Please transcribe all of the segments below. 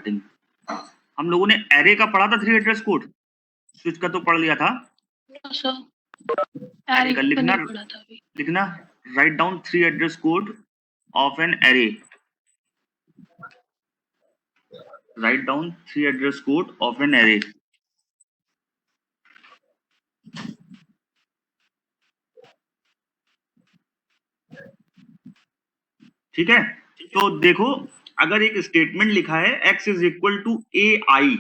Starting हम लोगों ने एरे का पढ़ा था, 3 एड्रेस कोड, स्विच का तो पढ़ लिया था। एरे का लिखना लिखना write down 3 address code of an array, write down 3 address code of an array. ठीक है, तो देखो अगर एक स्टेटमेंट लिखा है x is equal to A I,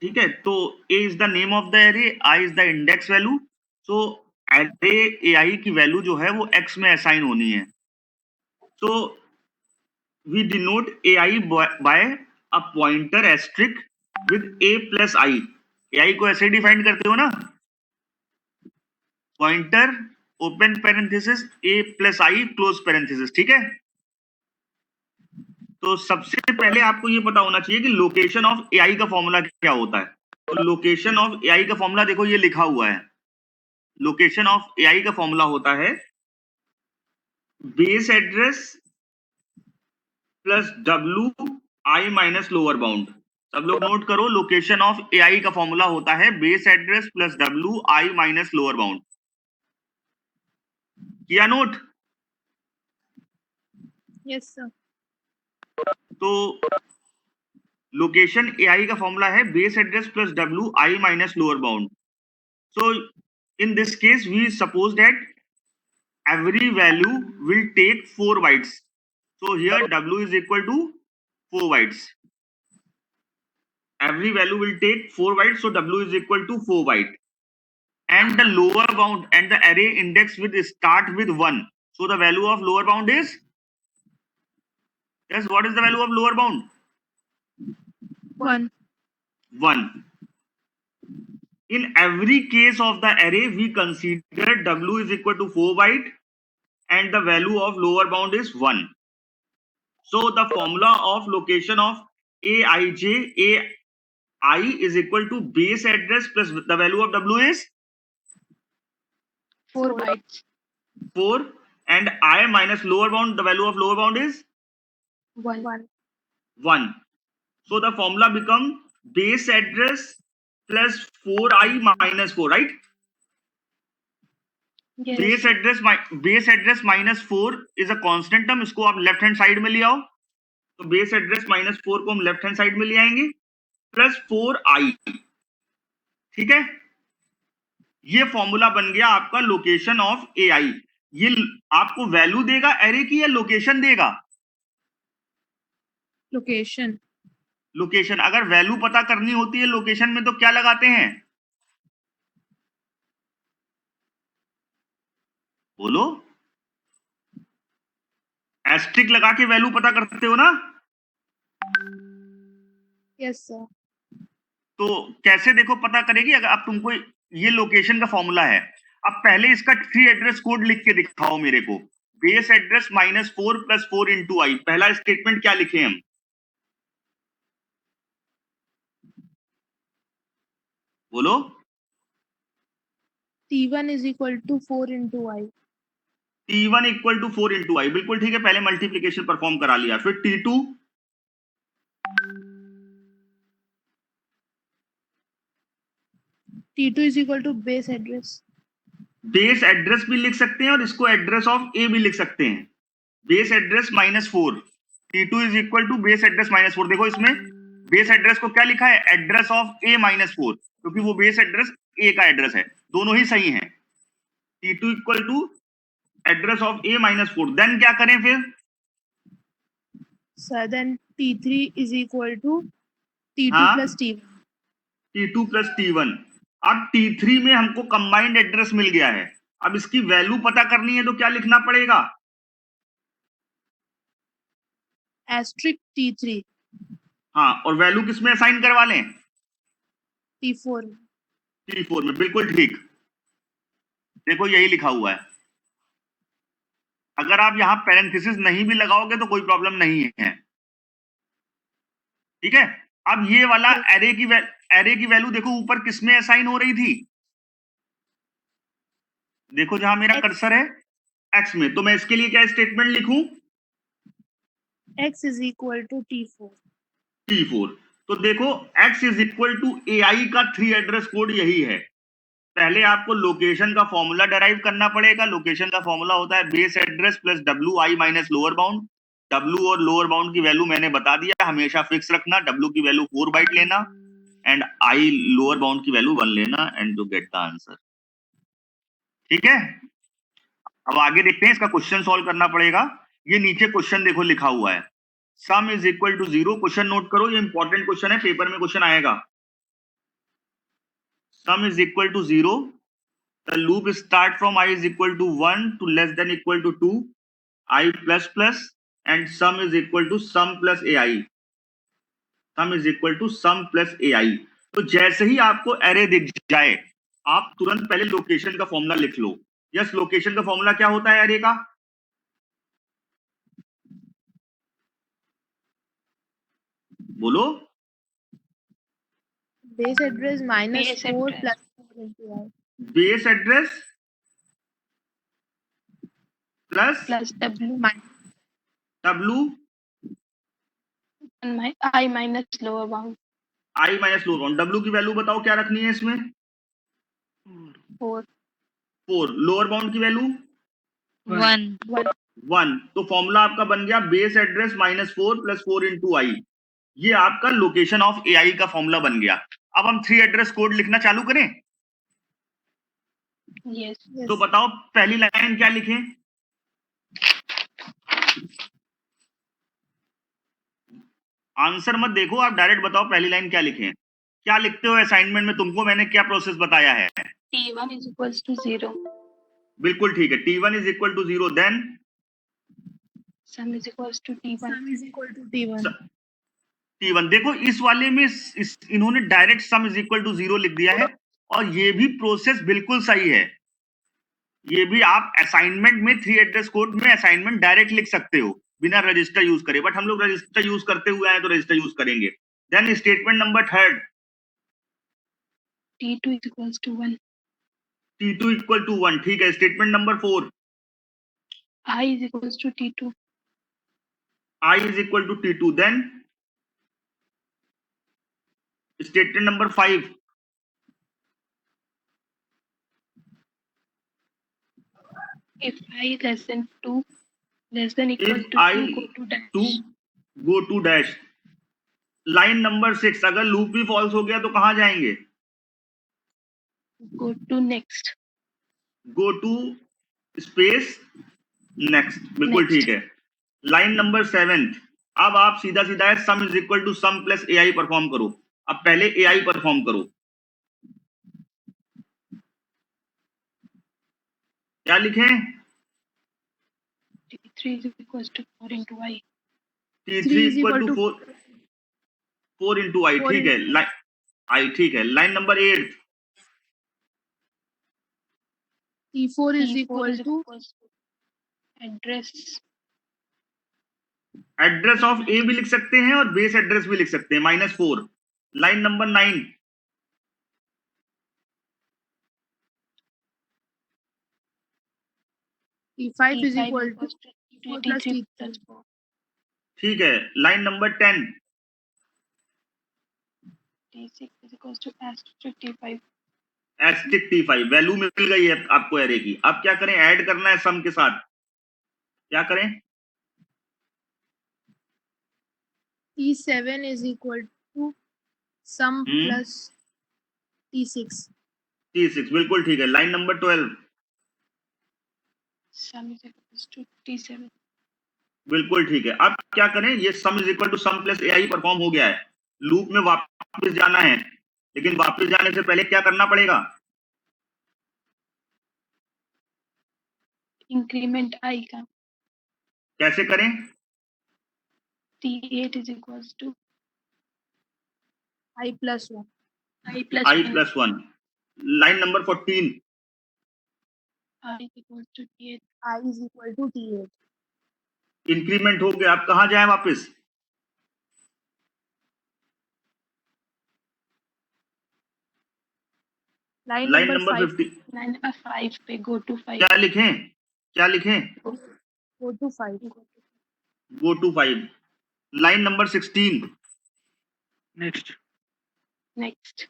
ठीक है, तो a is the name of the array, i is the index value, so array A I की वैल्यू जो है वो x में असाइन होनी है। तो we denote A I by a pointer asterisk with a plus I. A I को ऐसे डिफाइन करते हो ना, pointer open parenthesis a plus I close parenthesis, ठीक है। तो सबसे पहले आपको ये पता होना चाहिए कि लोकेशन ऑफ ए आई का फॉर्मूला क्या होता है। तो लोकेशन ऑफ ए आई का फॉर्मूला देखो ये लिखा हुआ है, लोकेशन ऑफ ए आई का फॉर्मूला होता है base address plus W I minus lower bound. सब लोग नोट करो, लोकेशन ऑफ ए आई का फॉर्मूला होता है base address plus W I minus lower bound. किया नोट? Yes sir. तो लोकेशन ए आई का फॉर्मूला है base address plus W I minus lower bound. So in this case we suppose that every value will take 4 bytes, so here w is equal to 4 bytes, every value will take 4 bytes, so w is equal to 4 byte, and the lower bound and the array index will start with 1, so the value of lower bound is, yes, what is the value of lower bound? 1. In every case of the array we consider w is equal to 4 byte and the value of lower bound is 1. So the formula of location of aij ai is equal to base address plus the value of w is 4 bytes. 4 and I minus lower bound, the value of lower bound is 1. So the formula become base address plus 4i minus 4, right? Yes. Base address minus 4 is a constant term, इसको आप left hand side में ले आओ, तो base address minus 4 को हम left hand side में ले आएंगे प्लस 4i, ठीक है। ये फॉर्मूला बन गया आपका लोकेशन ऑफ ए आई। ये आपको वैल्यू देगा एरे की या लोकेशन देगा? लोकेशन। लोकेशन। अगर वैल्यू पता करनी होती है लोकेशन में तो क्या लगाते हैं? बोलो, एस्ट्रिक लगा के वैल्यू पता करते हो ना? Yes sir. तो कैसे देखो पता करेगी? अगर अब तुमको ये लोकेशन का फॉर्मूला है, अब पहले इसका 3 एड्रेस कोड लिख के दिखाओ मेरे को। Base address minus 4 plus 4 into I, पहला स्टेटमेंट क्या लिखे हम? बोलो। T1 is equal to 4 into I. T1 equal to 4 into I, बिल्कुल ठीक है, पहले मल्टीप्लीकेशन परफॉर्म करा लिया। फिर T2 T2 is equal to base address. Base address भी लिख सकते हैं और इसको एड्रेस ऑफ ए भी लिख सकते हैं। Base address minus 4, T2 is equal to base address minus 4। देखो इसमें बेस एड्रेस को क्या लिखा है? एड्रेस ऑफ ए माइनस 4, क्योंकि वो बेस एड्रेस ए का एड्रेस है, दोनों ही सही हैं। T2 equal to address of A minus 4। Then क्या करें फिर? So then T3 is equal to T2 हाँ, plus T1. T2 plus T1। अब T3 में हमको कंबाइंड एड्रेस मिल गया है, अब इसकी वैल्यू पता करनी है तो क्या लिखना पड़ेगा? Asterisk T3. हाँ, और वैल्यू किसमें असाइन करवा लें? T4. T4 में, बिल्कुल ठीक। देखो यही लिखा हुआ है। अगर आप यहां पैरेंथेसिस नहीं भी लगाओगे तो कोई प्रॉब्लम नहीं है, ठीक है। अब ये वाला एरे की वैल्यू देखो ऊपर किसमें असाइन हो रही थी? देखो जहां मेरा कर्सर है, एक्स में। तो मैं इसके लिए क्या स्टेटमेंट लिखूं? X is equal to T4. T4। तो देखो x is equal to AI का 3 एड्रेस कोड यही है। पहले आपको लोकेशन का फॉर्मूला डेराइव करना पड़ेगा। लोकेशन का फॉर्मूला होता है base address plus WI minus lower bound. W और लोअर बाउंड की वैल्यू मैंने बता दिया, हमेशा फिक्स रखना। W की वैल्यू 4 बाइट लेना एंड I लोअर बाउंड की वैल्यू 1 लेना and to get the answer. ठीक है, अब आगे देखते हैं, इसका क्वेश्चन सॉल्व करना पड़ेगा। ये नीचे क्वेश्चन देखो लिखा हुआ है, sum is equal to 0। Question note करो, ये इंपॉर्टेंट क्वेश्चन है, पेपर में क्वेश्चन आएगा। Sum is equal to 0, the loop start from I is equal to 1 to less than equal to 2, I plus plus and sum is equal to sum plus AI, sum is equal to sum plus AI। तो जैसे ही आपको array दिख जाए आप तुरंत पहले location का formula लिख लो। यस, लोकेशन का फॉर्मूला क्या होता है एरे का? बोलो। Base address minus Base 4 address. plus 4 into I. Base address plus Plus W W and my I minus lower bound I minus lower bound. W की वैल्यू बताओ क्या रखनी है इसमें? 4 4। लोअर बाउंड की वैल्यू 1 1। तो फॉर्मूला आपका बन गया base address minus 4 plus 4 into I. ये आपका लोकेशन ऑफ AI का फॉर्मूला बन गया। अब हम 3 एड्रेस कोड लिखना चालू करें। yes तो बताओ पहली लाइन क्या लिखें? आंसर मत देखो, आप डायरेक्ट बताओ पहली लाइन क्या लिखें। क्या लिखते हो असाइनमेंट में? तुमको मैंने क्या प्रोसेस बताया है? T1 is equals to 0, बिल्कुल ठीक है, T1 is equal to 0, then sum is equals to T1 Sum is equal to T1. T1। देखो इस वाले में इन्होंने direct sum is equal to 0 लिख दिया है, और ये भी प्रोसेस बिल्कुल सही है। ये भी आप असाइनमेंट में 3 एड्रेस कोड में असाइनमेंट डायरेक्ट लिख सकते हो बिना रजिस्टर यूज करे, बट हम लोग रजिस्टर यूज करते हुए आए तो रजिस्टर यूज करेंगे। Then statement number 3, T2 is equals to 1, T2 equal to 1। ठीक है, statement number 4, I is equals to T2, I is equal to T2। Then statement number 5, if I less than 2 less than equal if to I 2 go to dash, to go to dash. Line number 6, अगर loop भी false हो गया तो कहां जाएंगे? go to next, go to space next. बिल्कुल Next. ठीक है। लाइन नंबर 7, अब आप सीधा सीधा है sum is equal to sum plus AI perform करो। अब पहले AI परफॉर्म करो। क्या लिखें? T3 is equals to 4 into I, T3 equal to 4 into I. 4 ठीक है, into आई ठीक है। Line number 8, T4 is T4 equal is to equals to address address of A भी लिख सकते हैं और बेस एड्रेस भी लिख सकते हैं, -4। Line number 9, T5 is T5 equal to equals to 4 plus T3 T3. plus 4, ठीक है। Line number 10, T6 is equals to asterisk T5, asterisk T5। Value मिल गई है आपको एरे की। अब क्या करें? ऐड करना है सम के साथ। क्या करें? T7 is equal to sum plus T6. T6 बिल्कुल ठीक है। Line number 12, sum is equals to T7, बिल्कुल ठीक है। अब क्या करें? ये sum is equal to sum plus AI perform हो गया है। लूप में वापस जाना है, लेकिन वापस जाने से पहले क्या करना पड़ेगा? increment I का कैसे करें? T8 is equals to I plus 1. I plus I 1, plus 1। Line number 14, I is equals to T8, I is equal to T8. Increment हो गया। अब कहां जाए वापस? Line line number number 5. 50, line number 5 पे go to 5, क्या लिखें? क्या लिखें? Go to 5. go to go to 5। Line number 16, next next,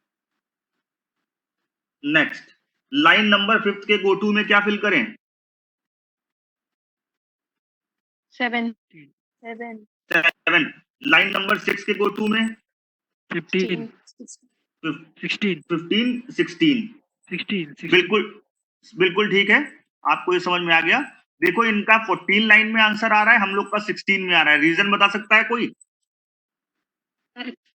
next line number 5 के गो टू में क्या फिल करें? 7, 7, 7। लाइन नंबर 6 के गो टू में 15 16 15 16। 16 बिल्कुल बिल्कुल ठीक है, आपको ये समझ में आ गया। देखो इनका 14 लाइन में आंसर आ रहा है, हम लोग का 16 में आ रहा है। रीजन बता सकता है कोई?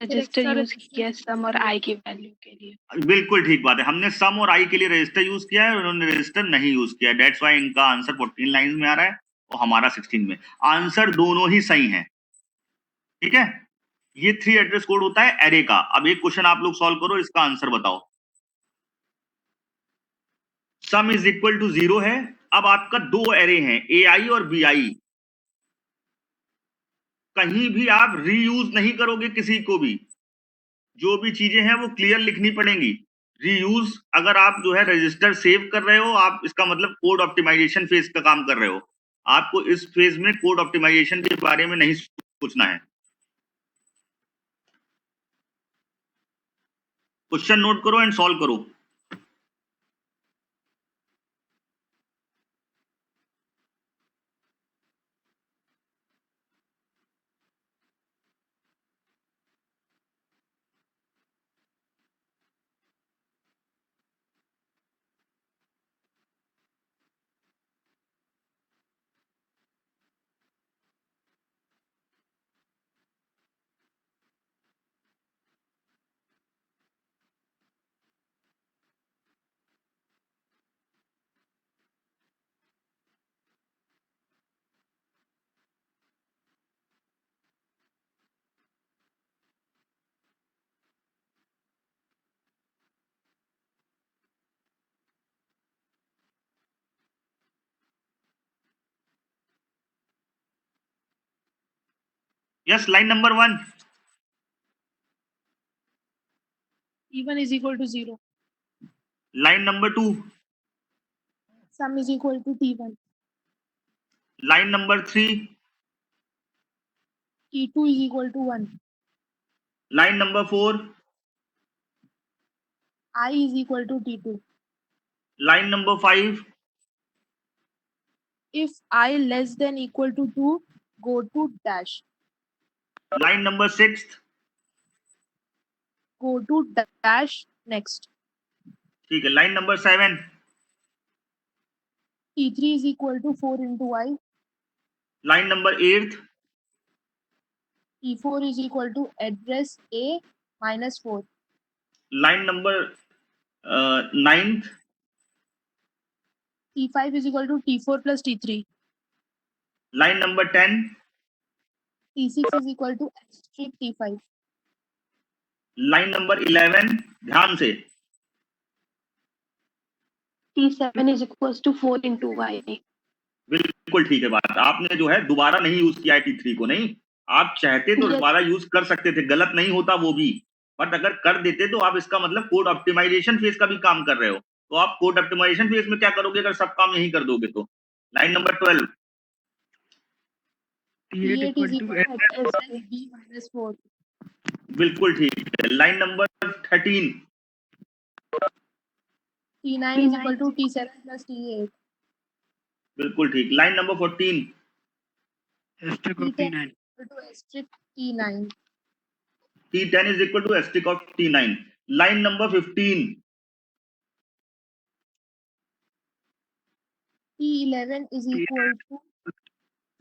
रजिस्टर sir, यूज किया सम और आई की वैल्यू के लिए। बिल्कुल ठीक बात है, हमने सम और आई के लिए रजिस्टर यूज किया है, उन्होंने रजिस्टर नहीं यूज किया। दैट्स व्हाई इनका आंसर 14 लाइन में आ रहा है और हमारा 16 में। आंसर दोनों ही सही है, ठीक है। ये 3 एड्रेस कोड होता है एरे का। अब एक क्वेश्चन आप लोग सॉल्व करो, इसका आंसर बताओ। सम इज इक्वल टू 0 है। अब आपका 2 एरे हैं, ए आई और बी आई। कहीं भी आप रीयूज नहीं करोगे किसी को भी, जो भी चीजें हैं वो क्लियर लिखनी पड़ेंगी। रीयूज अगर आप जो है रजिस्टर सेव कर रहे हो, आप इसका मतलब कोड ऑप्टिमाइजेशन फेज का काम कर रहे हो। आपको इस फेज में कोड ऑप्टिमाइजेशन के बारे में नहीं सोचना है। क्वेश्चन नोट करो एंड सॉल्व करो। Yes, line number 1। T1 is equal to 0. Line number 2। Sum is equal to T1. Line number 3। T2 is equal to 1. Line number 4। I is equal to T2. Line number 5। If I less than equal to 2, go to dash. Line number 6। Go to dash next. ठीक है, line number 7। T3 is equal to 4 into I. Line number 8। T4 is equal to address A minus 4. Line number 9। T5 is equal to T4 plus T3. Line number 10। T6 is equal to asterisk T5. Line number 11। ध्यान से। T7 is equals to 4 into y. बिल्कुल ठीक है बात। आपने जो है दोबारा नहीं यूज किया है T3 को, नहीं। आप चाहते तो Yes. दोबारा यूज कर सकते थे, गलत नहीं होता वो भी। बट अगर कर देते तो आप इसका मतलब कोड ऑप्टिमाइजेशन फेज का भी काम कर रहे हो। तो आप कोड ऑप्टिमाइजेशन फेज में क्या करोगे अगर सब काम यही कर दोगे तो? Line number 12। T8 equal is to equal to address B minus 4. बिल्कुल ठीक है। Line number 13। T9 is equal to T7 plus T8. बिल्कुल ठीक। Line number 14। asterisk of T10 T9 is equal to asterisk T9. T10 is equal to asterisk of T9। Line number 15। T11 is equal to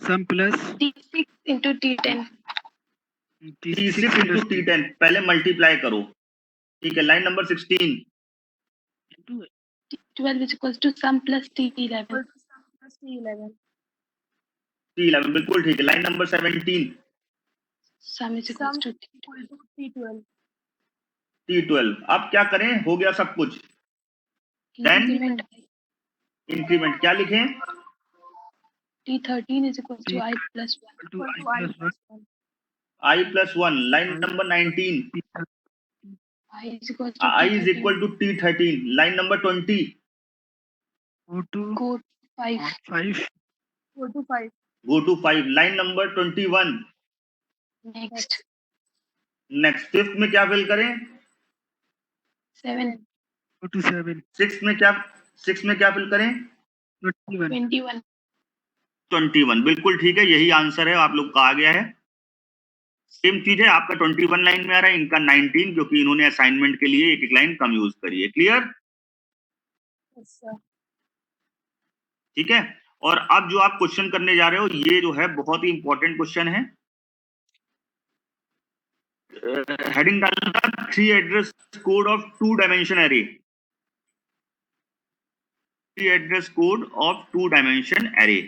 sum plus T6 into T10. T6 T6 into plus T10 पहले multiply करो। ठीक है, line number 16। T2 T12 is equals to sum plus equal T11. to sum plus T11. T11 बिल्कुल ठीक है। Line number 17। Sum is equals Sum to equal to T12. T12। अब क्या करें, हो गया सब कुछ। Then increment. इंक्रीमेंट क्या लिखें? T13 is equals to I plus 1. to Equal I to I plus 1 plus 1. I plus 1। Line number 19। I is equals to I is T13. equal to T13। Line number 20। go to Go 5. 5 Go to 5. Go to 5। Line number 21। Next. Next fifth में क्या fill करें? 7. 4 to 7. Six में क्या fill करें? 21. 21. 21। बिल्कुल ठीक है, यही आंसर है आप लोग का आ गया है। सेम चीज है, आपका 21 लाइन में आ रहा है, इनका 19, क्योंकि इन्होंने असाइनमेंट के लिए एक लाइन कम यूज करी है। क्लियर? Yes, sir. ठीक है। और अब जो आप क्वेश्चन करने जा रहे हो, ये जो है बहुत ही इंपॉर्टेंट क्वेश्चन है। हेडिंग डालना 3 address code of 2 dimension array. 3 address code of 2 dimension array.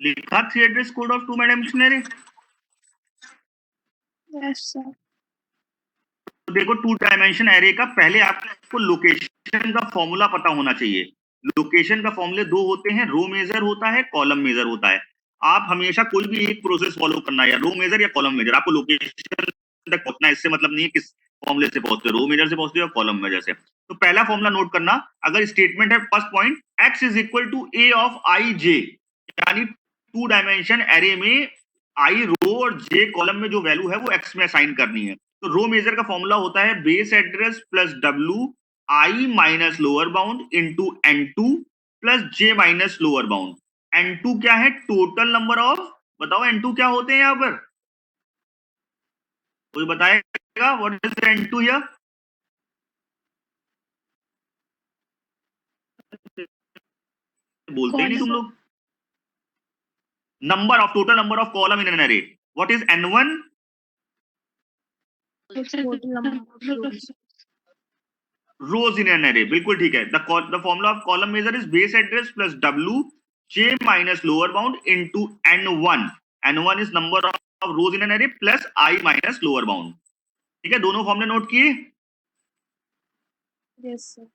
लिखा 3 address code of 2 dimension array. Yes, sir. तो देखो 2 डायमेंशन एरे का पहले आपको लोकेशन का फॉर्मूला पता होना चाहिए। लोकेशन का फॉर्मूले दो होते हैं, रो मेजर होता है, कॉलम मेजर होता है। आप हमेशा कोई भी एक प्रोसेस फॉलो करना है, या रो मेजर या कॉलम मेजर। आपको लोकेशन तक पहुंचना है, इससे मतलब नहीं है किस फॉर्मूले से पहुंचते हो, रो मेजर से पहुंचते हो या कॉलम मेजर से। तो पहला फॉर्मूला नोट करना, अगर स्टेटमेंट है first point x is equal to a of i j, यानी 2 डायमेंशन एरे में i रो और j कॉलम में जो वैल्यू है वो x में असाइन करनी है। तो रो मेजर का फॉर्मूला होता है base address plus w i minus lower bound into n2 plus j minus lower bound. n2 क्या है? टोटल नंबर ऑफ, बताओ n2 क्या होते हैं यहां पर? कोई बताएगा व्हाट इज n2 हियर? बोलते ही नहीं तुम लोग। Number of, total number of column in an array. What is n1? Total number of rows. Rows in an array. बिल्कुल ठीक है। The formula of column major is base address plus w j minus lower bound into n1। n1 is number of rows in an array plus i minus lower bound. ठीक है, दोनों फॉर्मूले note किए। Yes, sir.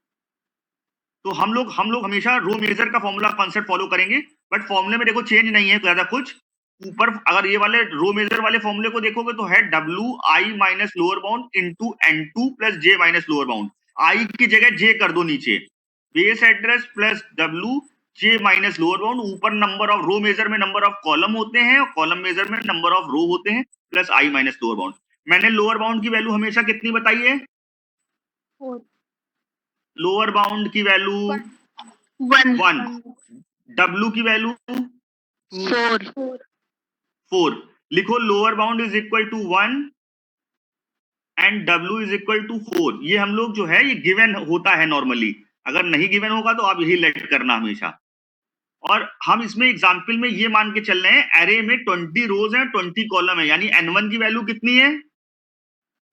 तो हम लोग हमेशा row major का फॉर्मूला कॉन्सेप्ट फॉलो करेंगे, बट फॉर्मूले में देखो चेंज नहीं है ज्यादा कुछ। ऊपर अगर ये वाले रो मेजर वाले फॉर्मूले को देखोगे तो है w i minus lower bound into n2 plus j minus lower bound. i की जगह j कर दो नीचे। Base address plus w j minus lower bound, ऊपर नंबर ऑफ रो मेजर में नंबर ऑफ कॉलम होते हैं और कॉलम मेजर में नंबर ऑफ रो होते हैं, plus i minus lower bound. मैंने लोअर बाउंड की वैल्यू हमेशा कितनी बताई है? 4. लोअर बाउंड की वैल्यू 1. 1, w की वैल्यू 4. 4। लिखो lower bound is equal to 1 and w is equal to 4। ये हम लोग जो है ये गिवन होता है नॉर्मली, अगर नहीं गिवन होगा तो आप यही लेट करना हमेशा। और हम इसमें एग्जांपल में ये मान के चल रहे हैं एरे में 20 रोज हैं, 20 कॉलम है, यानी n1 की वैल्यू कितनी है?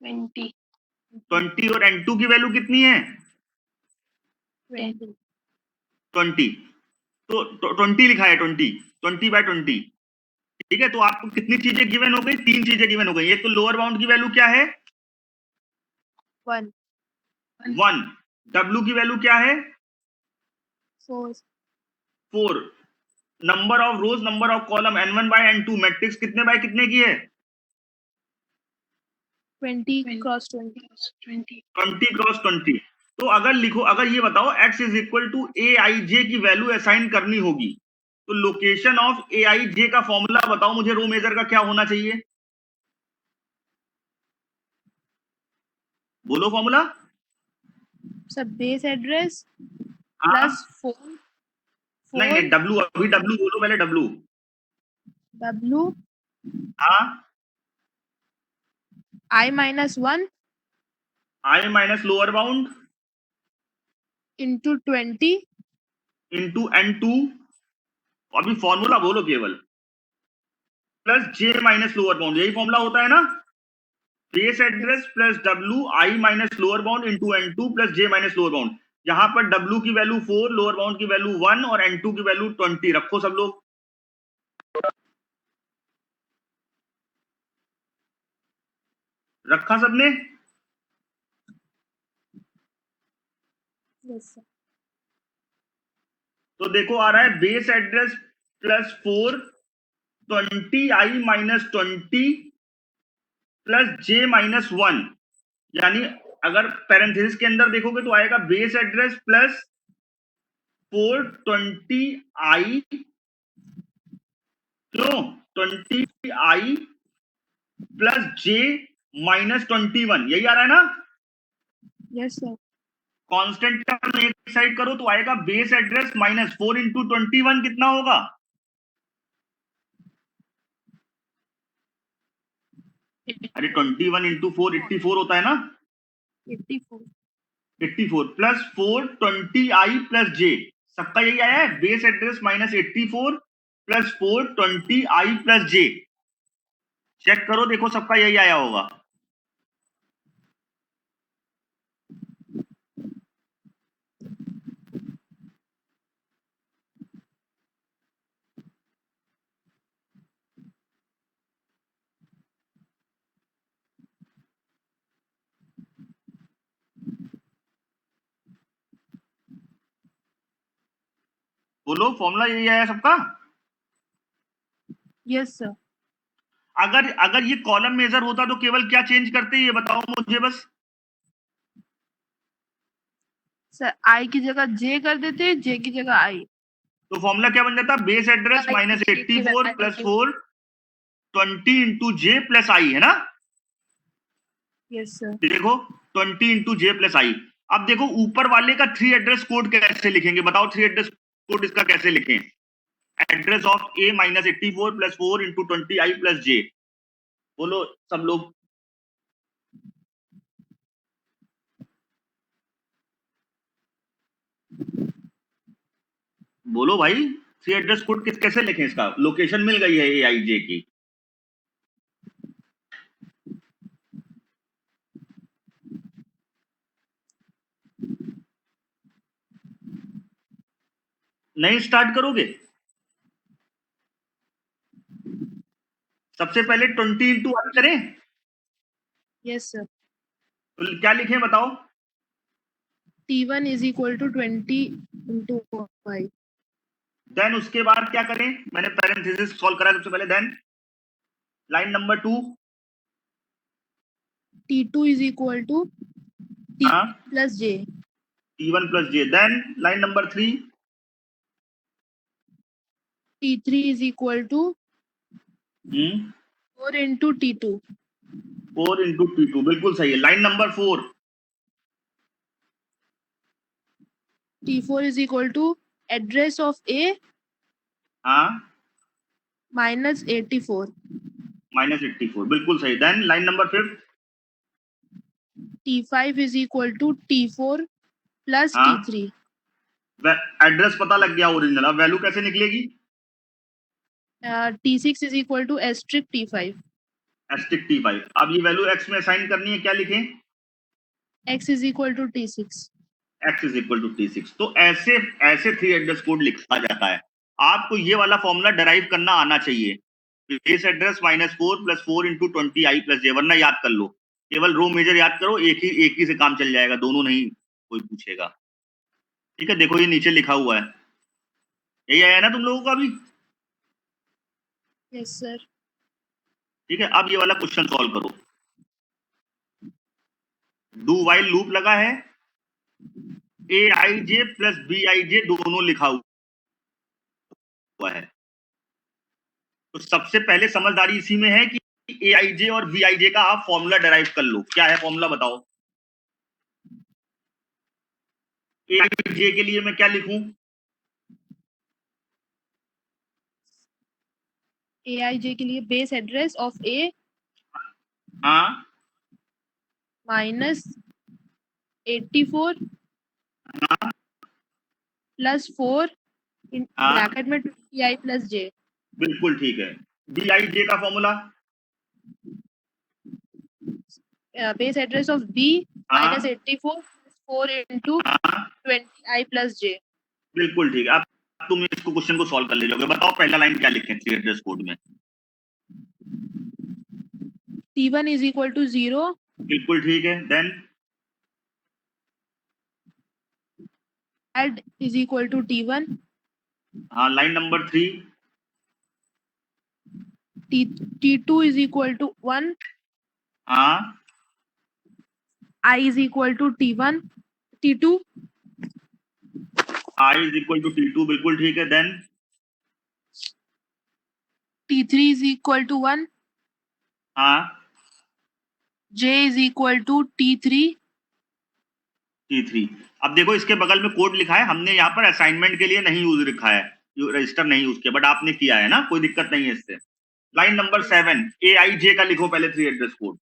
20. 20। और n2 की वैल्यू कितनी है? 20. 20। तो 20 लिखा है, 20 बाय 20। ठीक है, तो आपको कितनी चीजें गिवन हो गई? 3 चीजें गिवन हो गई। एक तो लोअर बाउंड की वैल्यू क्या है? 1. 1। w की वैल्यू क्या है? 4. 4। Number of rows, number of column n1 by n2, matrix कितने बाय कितने की है? 20 cross 20. 20. 20 क्रॉस 20। तो अगर लिखो, अगर ये बताओ x is equal to A आई जे की वैल्यू असाइन करनी होगी, तो लोकेशन ऑफ ए आई जे का फॉर्मूला बताओ मुझे, रो मेजर का क्या होना चाहिए? बोलो फॉर्मूला। So base address हाँ, plus 4. नहीं 4 नहीं, w, अभी w बोलो पहले, w। W हाँ, I minus 1 i minus lower bound into 20 into n2, अभी फॉर्मूला बोलो केवल, plus j minus lower bound. यही फॉर्मूला होता है ना? Base address plus w i minus lower bound into n2 plus j minus lower bound. यहां पर w की वैल्यू 4, लोअर बाउंड की वैल्यू 1 और n2 की वैल्यू 20 रखो सब लोग। रखा सबने? Yes, sir. तो देखो आ रहा है base address plus 4 20 i minus 20 plus j minus 1, यानी अगर पैरेंथेसिस के अंदर देखोगे तो आएगा बेस एड्रेस प्लस 420i, क्यों 20i प्लस j माइनस 21, यही आ रहा है ना। Yes, sir. कांस्टेंट टर्म एक साइड करो तो आएगा बेस एड्रेस माइनस 4 इंटू 21 कितना होगा? अरे 21 इंटू 4 84 होता है ना। 84. 84 प्लस 420i प्लस j, सबका यही आया है, base address minus 84 plus 420i plus j। Check करो, देखो सबका यही आया होगा। बोलो, फॉर्मूला यही आया सबका। Yes, sir. अगर अगर ये कॉलम मेजर होता तो केवल क्या चेंज करते, ये बताओ मुझे बस। सर I की जगह J कर देते, J की जगह I. तो फॉर्मूला क्या बन जाता? Base address minus 84 plus 420 into J plus I, है ना। Yes, sir. देखो 20 इंटू जे प्लस आई। अब देखो ऊपर वाले का 3 एड्रेस कोड कैसे लिखेंगे, बताओ 3 एड्रेस कोड इसका कैसे लिखें। Address of A minus 84 plus 4 into 20i plus J. बोलो सब लोग। बोलो भाई, 3 एड्रेस कोड किस कैसे लिखें, इसका लोकेशन मिल गई है ए आई जे की। नहीं स्टार्ट करोगे? सबसे पहले 20 इंटू आई करें, Yes, sir. तो क्या लिखें बताओ। T1 is equal to 20 into Y. Then उसके बाद क्या करें, मैंने पैरेंथेसिस सॉल्व करा सबसे पहले। Then line number 2, T2 is equal to T हाँ plus J. T1 plus J. Then line number 3, T3 is equal to 4 into T2. 4 into T2, बिल्कुल सही है। Line number 4, T4 is equal to address of A हाँ minus 84. Minus 84, बिल्कुल सही। Then line number 5, T5 is equal to T4 plus हाँ T3. Address पता लग गया ओरिजिनल, अब वैल्यू कैसे निकलेगी? T6 is equal to asterisk T5. Asterisk T5। अब ये वैल्यू x में असाइन करनी है, क्या लिखें? X is equal to T6. x is equal to T6। तो ऐसे ऐसे 3 एड्रेस कोड लिखा जाता है। आपको ये वाला फॉर्मूला डराइव करना आना चाहिए। Base address minus 4 plus 4 into 20i plus J, वरना याद कर लो। केवल रो मेजर याद करो, एक ही से काम चल जाएगा, दोनों नहीं कोई पूछेगा। ठीक है, देखो ये नीचे लिखा हुआ है, यही आया ना तुम लोगों का भी। Yes, sir. ठीक है, अब ये वाला क्वेश्चन सॉल्व करो। डू वाइल लूप लगा है, ए आई जे प्लस बी आई जे दोनों लिखा हुआ है। तो सबसे पहले समझदारी इसी में है कि ए आई जे और बी आई जे का आप फॉर्मूला डराइव कर लो। क्या है फॉर्मूला बताओ। ए आई जे के लिए मैं क्या लिखूं? AIJ के लिए बेस एड्रेस ऑफ A हाँ minus 84 plus 4 in हाँ ब्रैकेट में 20i plus J. बिल्कुल ठीक है। बी आई जे का formula, Base address of B हाँ minus 84 plus 4 into हाँ 20i plus J. बिल्कुल ठीक है। अब तुम इसको क्वेश्चन को सॉल्व कर ले लोगे। बताओ पहला लाइन क्या लिखें थ्री एड्रेस कोड में। T1 is equal to 0. बिल्कुल ठीक है। Then Add is equal to T1. हाँ line number 3, T2 is equal to 1. हाँ I is equal to T1, T2, I is equal to T2, बिल्कुल ठीक है. Then T3 is equal to 1, हाँ J is equal to T3. T3. अब देखो इसके बगल में कोड लिखा है, हमने यहाँ पर असाइनमेंट के लिए नहीं यूज रखा है, रजिस्टर नहीं यूज किया, बट आपने किया है ना, कोई दिक्कत नहीं है इससे. लाइन नंबर 7 AIJ का लिखो पहले 3 एड्रेस कोड.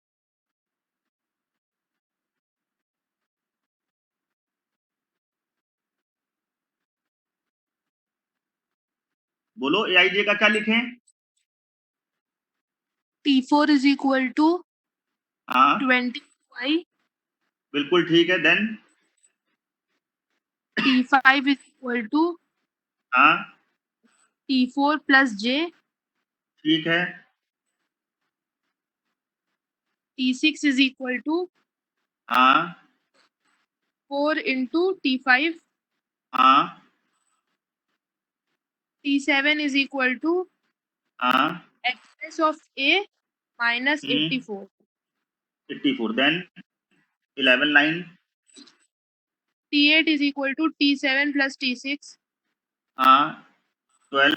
बोलो AIJ का क्या लिखें? T4 is equal to हाँ 20Y. बिल्कुल ठीक है. Then T5 is equal to हाँ T4 plus J. ठीक है. T6 is equal to हाँ 4 into T5. हाँ T7 is equal to हाँ excess of A minus 84. 84. Then 11 line. T8 is equal to T7 plus T6. हाँ 12.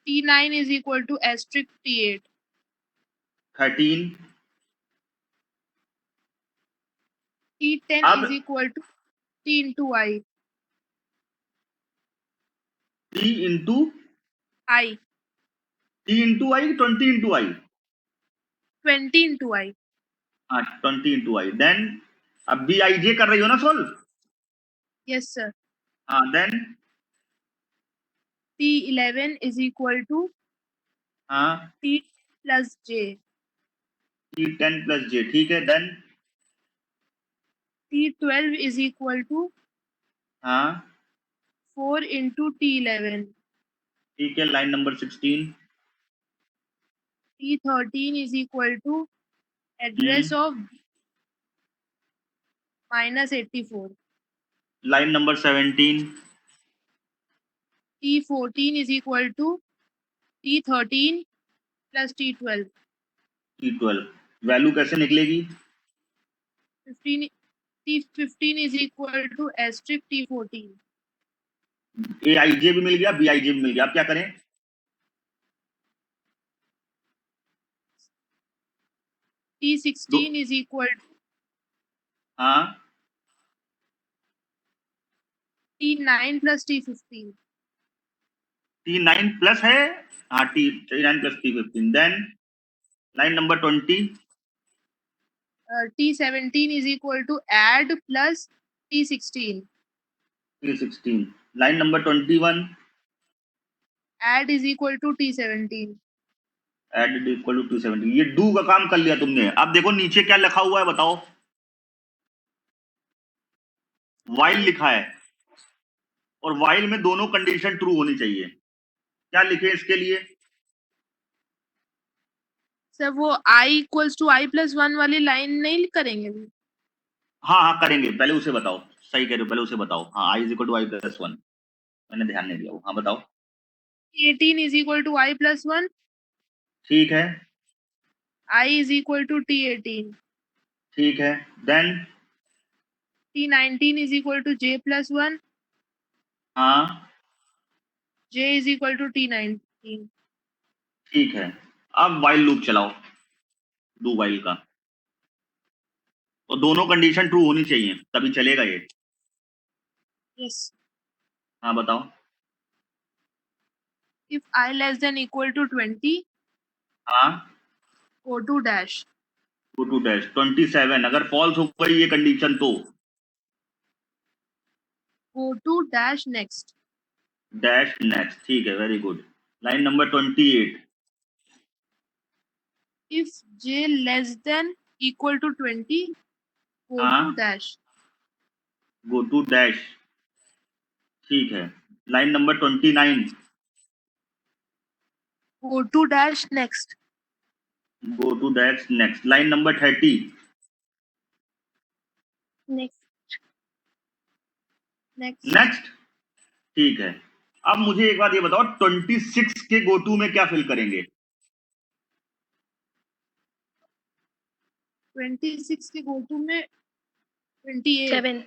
T9 is equal to asterisk T8. 13. T10 अब is equal to T into I. T into I. T into I, 20 into I. 20 into I. हाँ 20 into I. Then अब BIJ कर रही हो ना solve? Yes, sir. हाँ then T11 is equal to हाँ T plus J. T10 plus J. ठीक है. Then T12 is equal to हाँ 4 into T11. ठीक है. Line number 16. T13 is equal to address of minus 84. Line number 17. T14 is equal to T13 plus T12. T12 value कैसे निकलेगी? 15 T15 is equal to asterisk T14. AIJ भी मिल गया, BIJ भी मिल गया. अब क्या करें? T16 is equal to हाँ T9 plus T15. T9 plus है. हाँ T9 plus T15. Then line number 20. T17 is equal to add plus T16. T16. Line number 21. Add is equal to T17. Add equal to 270. ये do का काम कर लिया तुमने. अब देखो नीचे क्या लिखा हुआ है बताओ. वाइल लिखा है और वाइल में दोनों कंडीशन ट्रू होनी चाहिए. क्या लिखे इसके लिए? सर वो I equals to I plus 1 वाली लाइन नहीं करेंगे? हाँ हाँ करेंगे. पहले उसे बताओ. सही कह रहे हो, पहले उसे बताओ. हाँ I is equal to I plus 1. मैंने ध्यान नहीं दिया वो. हाँ बताओ. 18 is equal to I plus 1. ठीक है. I is equal to T18. ठीक है. Then T19 is equal to J plus 1. हाँ J is equal to T19. ठीक है. अब वाइल लूप चलाओ, डू वाइल का. तो दोनों कंडीशन ट्रू होनी चाहिए तभी चलेगा ये. Yes. हाँ बताओ. If I less than equal to 20, हाँ go to dash. Go to dash. 27 अगर फॉल्स हो गई ये कंडीशन तो Go to dash next. Dash next. ठीक है. Very good. Line number 28. If J less than equal to 20, go हाँ to dash. Go to dash. ठीक है. Line number 29. Go to dash next. Go to dash next. Line number 30. Next. Next. Next. ठीक है. अब मुझे एक बात ये बताओ 26 के गो टू में क्या फिल करेंगे? 26 के go to में 28 7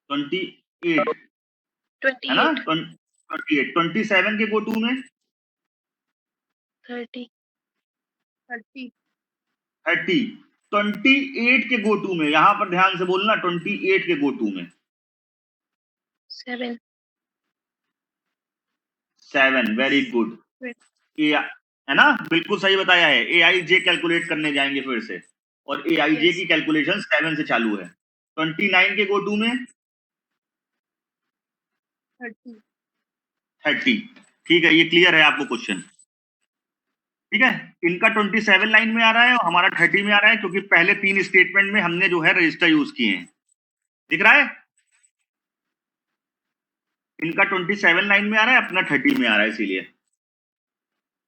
28 है ना, 28 28 27 के गो टू में 30 30 30 28 के गो टू में, यहां पर ध्यान से बोलना, 28 के गो टू में 7 7, वेरी गुड। ए है ना, बिल्कुल सही बताया है। AIJ कैलकुलेट करने जाएंगे फिर से, और AIJ Yes. की कैलकुलेशन 7 से चालू है। 29 के गो टू में 30, ठीक है, ये क्लियर है आपको क्वेश्चन, ठीक है। इनका 27 लाइन में आ रहा है और हमारा 30 में आ रहा है, क्योंकि पहले 3 स्टेटमेंट में हमने जो है रजिस्टर यूज किए हैं, दिख रहा है। इनका 27 लाइन में आ रहा है, अपना 30 में आ रहा है, इसीलिए